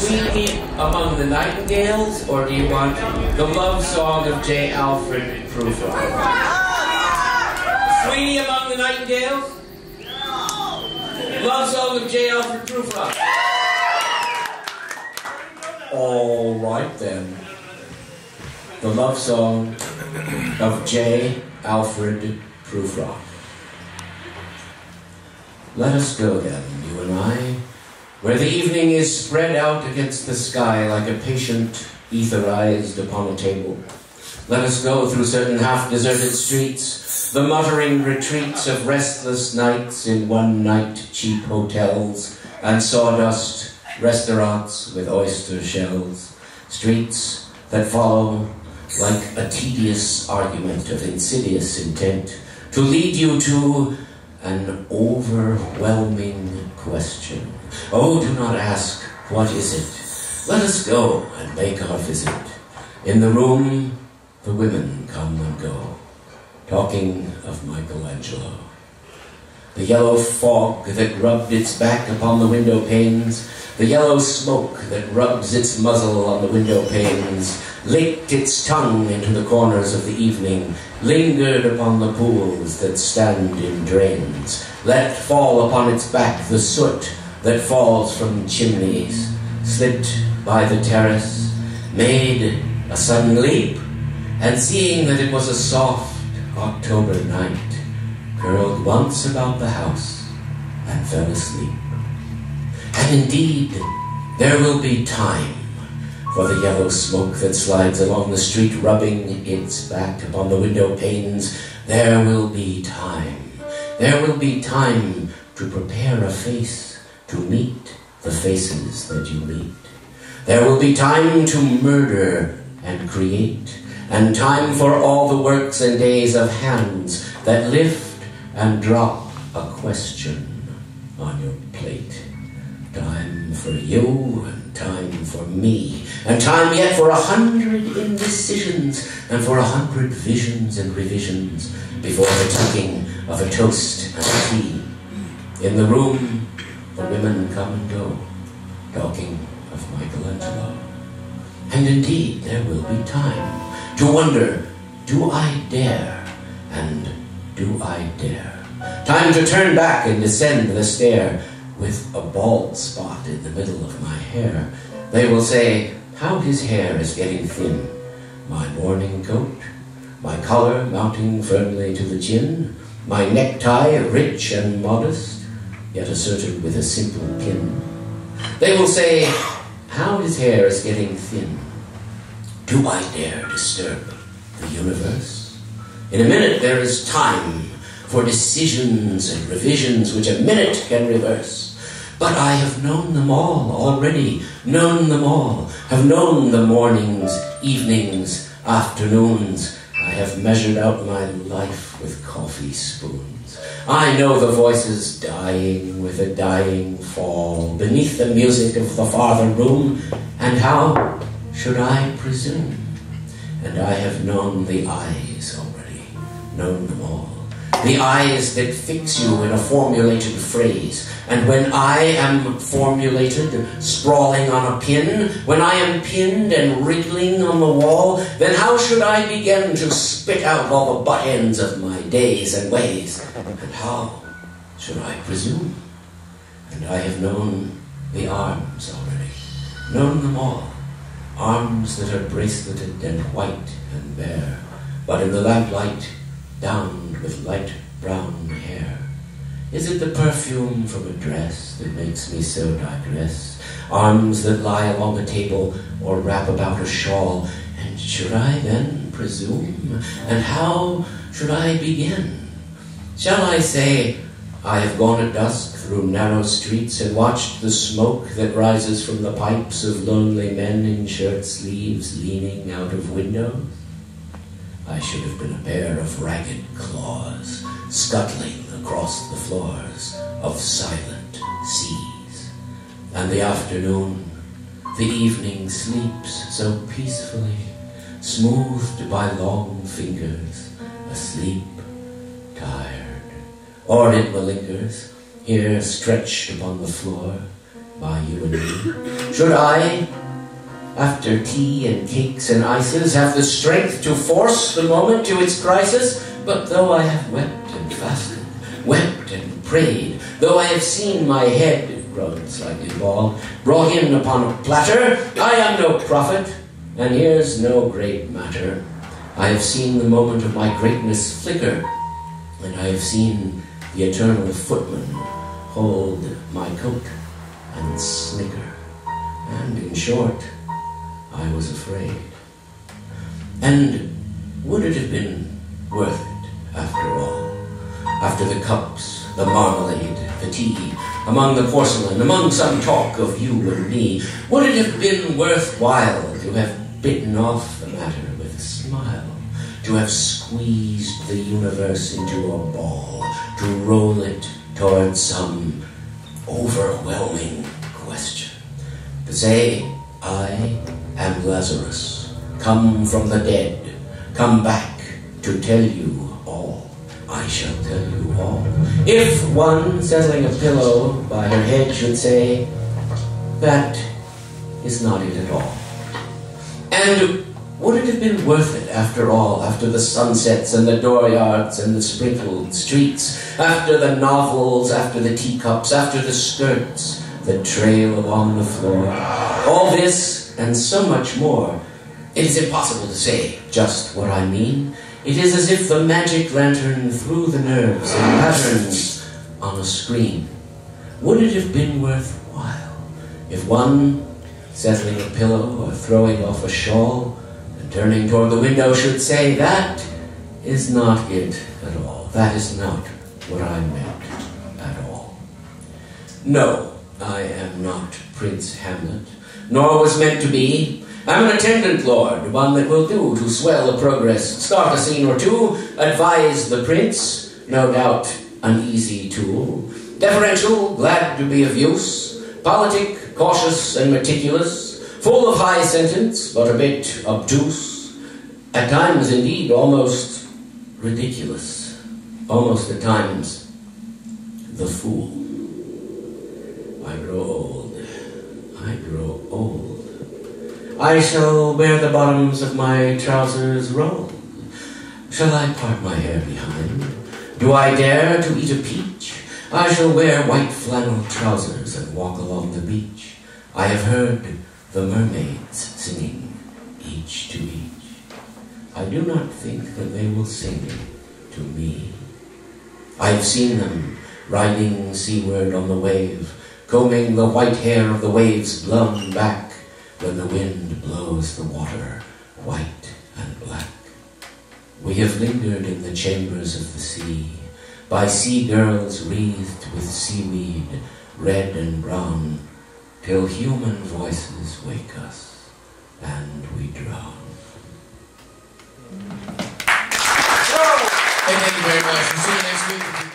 Sweeney Among the Nightingales, or do you want the love song of J. Alfred Prufrock? Sweeney Among the Nightingales? Love song of J. Alfred Prufrock. All right then. The love song of J. Alfred Prufrock. Let us go then, you and I, where the evening is spread out against the sky like a patient etherized upon a table. Let us go through certain half-deserted streets, the muttering retreats of restless nights in one-night cheap hotels and sawdust restaurants with oyster shells, streets that follow like a tedious argument of insidious intent to lead you to an overwhelming question. Oh, do not ask, what is it? Let us go and make our visit. In the room, the women come and go, talking of Michelangelo. The yellow fog that rubbed its back upon the window panes, the yellow smoke that rubs its muzzle on the window panes, licked its tongue into the corners of the evening, lingered upon the pools that stand in drains, let fall upon its back the soot that falls from chimneys, slipped by the terrace, made a sudden leap, and seeing that it was a soft October night, curled once about the house and fell asleep. And indeed, there will be time for the yellow smoke that slides along the street, rubbing its back upon the window panes. There will be time. There will be time to prepare a face to meet the faces that you meet. There will be time to murder and create, and time for all the works and days of hands that lift and drop a question on your plate. Time for you, and time for me, and time yet for 100 indecisions, and for 100 visions and revisions before the taking of a toast and a tea. In the room, the women come and go, talking of Michelangelo. And indeed, there will be time to wonder, do I dare, and do I dare? Time to turn back and descend the stair with a bald spot in the middle of my hair. They will say, how his hair is getting thin. My morning coat, my collar mounting firmly to the chin, my necktie rich and modest, yet asserted with a simple pin. They will say, how his hair is getting thin. Do I dare disturb the universe? In a minute there is time for decisions and revisions which a minute can reverse. But I have known them all already, known them all, have known the mornings, evenings, afternoons. I have measured out my life with coffee spoons. I know the voices dying with a dying fall beneath the music of the farther room, and how should I presume? And I have known the eyes already, known them all. The eyes that fix you in a formulated phrase. And when I am formulated, sprawling on a pin, when I am pinned and wriggling on the wall, then how should I begin to spit out all the butt ends of my days and ways? And how should I presume? And I have known the arms already, known them all. Arms that are braceleted and white and bare, but in the lamplight, downed with light brown hair. Is it the perfume from a dress that makes me so digress? Arms that lie along a table or wrap about a shawl. And should I then presume? And how should I begin? Shall I say, I have gone at dusk through narrow streets and watched the smoke that rises from the pipes of lonely men in shirt sleeves leaning out of windows? I should have been a pair of ragged claws scuttling across the floors of silent seas. And the afternoon, the evening sleeps so peacefully, smoothed by long fingers, asleep, tired. Or it malingers, here stretched upon the floor, by you and me? Should I, after tea and cakes and ices, have the strength to force the moment to its crisis? But though I have wept and fasted, wept and prayed, though I have seen my head grown slightly bald, brought in upon a platter, I am no prophet, and here's no great matter. I have seen the moment of my greatness flicker, and I have seen the eternal footman hold my coat and snicker. And in short, I was afraid. And would it have been worth it, after all? After the cups, the marmalade, the tea, among the porcelain, among some talk of you and me, would it have been worthwhile to have bitten off the matter with a smile, to have squeezed the universe into a ball, to roll it towards some overwhelming question, to say, I am Lazarus, come from the dead, come back to tell you all. I shall tell you all. If one settling a pillow by her head should say, that is not it at all. And would it have been worth it, after all, after the sunsets and the dooryards and the sprinkled streets, after the novels, after the teacups, after the skirts that trail along the floor? All this and so much more. It is impossible to say just what I mean. It is as if the magic lantern threw the nerves in patterns on a screen. Would it have been worthwhile if one, settling a pillow or throwing off a shawl and turning toward the window, should say, that is not it at all. That is not what I meant at all. No, I am not Prince Hamlet, nor was meant to be. I'm an attendant lord, one that will do to swell the progress, start a scene or two, advise the prince, no doubt an easy tool, deferential, glad to be of use, politic, cautious and meticulous, full of high sentence, but a bit obtuse, at times indeed almost ridiculous, almost at times the fool. I grow old, I grow old. I shall wear the bottoms of my trousers rolled. Shall I part my hair behind? Do I dare to eat a peach? I shall wear white flannel trousers and walk along the beach. I have heard the mermaids singing, each to each. I do not think that they will sing to me. I have seen them riding seaward on the wave, combing the white hair of the waves blown back when the wind blows the water white and black. We have lingered in the chambers of the sea, by sea girls wreathed with seaweed, red and brown, till human voices wake us and we drown. Thank you very much. We'll see you next week.